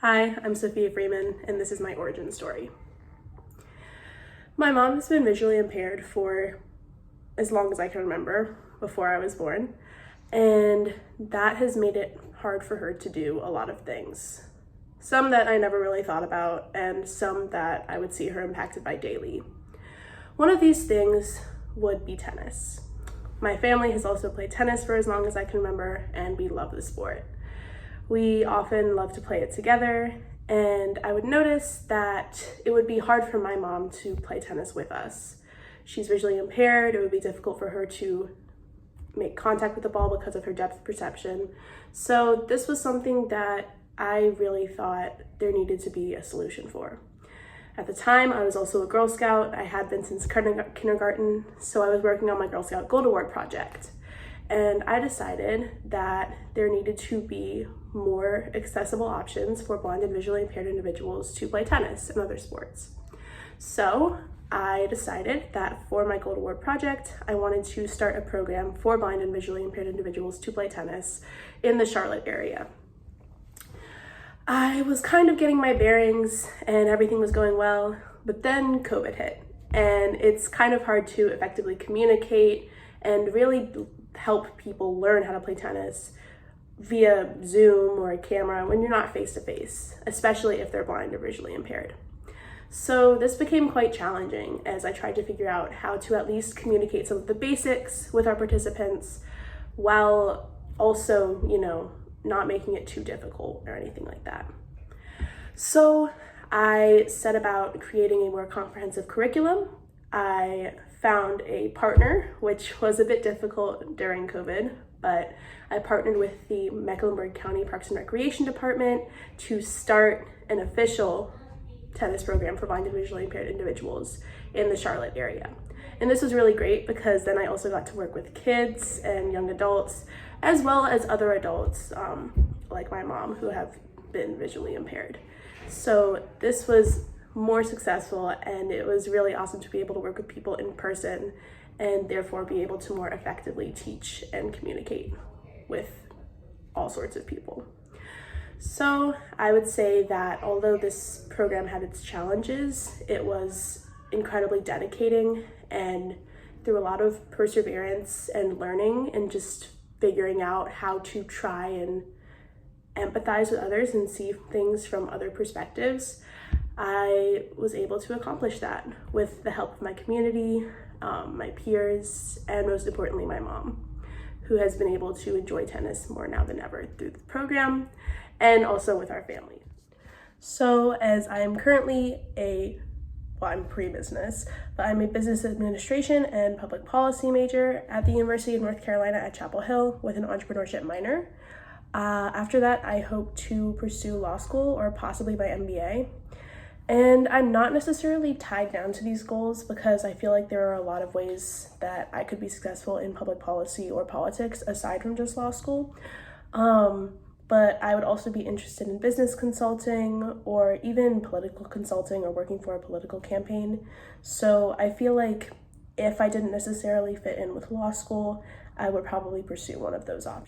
Hi, I'm Sophia Freeman, and this is my origin story. My mom has been visually impaired for as long as I can remember, before I was born, and that has made it hard for her to do a lot of things. Some that I never really thought about, and some that I would see her impacted by daily. One of these things would be tennis. My family has also played tennis for as long as I can remember, and we love the sport. We often love to play it together, and I would notice that it would be hard for my mom to play tennis with us. She's visually impaired. It would be difficult for her to make contact with the ball because of her depth perception. So this was something that I really thought there needed to be a solution for. At the time, I was also a Girl Scout. I had been since kindergarten, so I was working on my Girl Scout Gold Award project. And I decided that there needed to be more accessible options for blind and visually impaired individuals to play tennis and other sports. So I decided that for my Gold Award project, I wanted to start a program for blind and visually impaired individuals to play tennis in the Charlotte area. I was kind of getting my bearings and everything was going well, but then COVID hit, and it's kind of hard to effectively communicate and really help people learn how to play tennis via Zoom or a camera when you're not face to face, especially if they're blind or visually impaired. So this became quite challenging as I tried to figure out how to at least communicate some of the basics with our participants while also, not making it too difficult or anything like that. So I set about creating a more comprehensive curriculum. I found a partner, which was a bit difficult during COVID, but I partnered with the Mecklenburg County Parks and Recreation Department to start an official tennis program for blind and visually impaired individuals in the Charlotte area. And this was really great because then I also got to work with kids and young adults, as well as other adults like my mom who have been visually impaired. So this was more successful, and it was really awesome to be able to work with people in person and therefore be able to more effectively teach and communicate with all sorts of people. So I would say that although this program had its challenges, it was incredibly dedicating, and through a lot of perseverance and learning and just figuring out how to try and empathize with others and see things from other perspectives, I was able to accomplish that with the help of my community, my peers, and most importantly, my mom, who has been able to enjoy tennis more now than ever through the program and also with our family. So as I am currently I'm pre-business, but I'm a business administration and public policy major at the University of North Carolina at Chapel Hill with an entrepreneurship minor. After that, I hope to pursue law school or possibly my MBA. And I'm not necessarily tied down to these goals because I feel like there are a lot of ways that I could be successful in public policy or politics aside from just law school. But I would also be interested in business consulting or even political consulting or working for a political campaign. So I feel like if I didn't necessarily fit in with law school, I would probably pursue one of those options.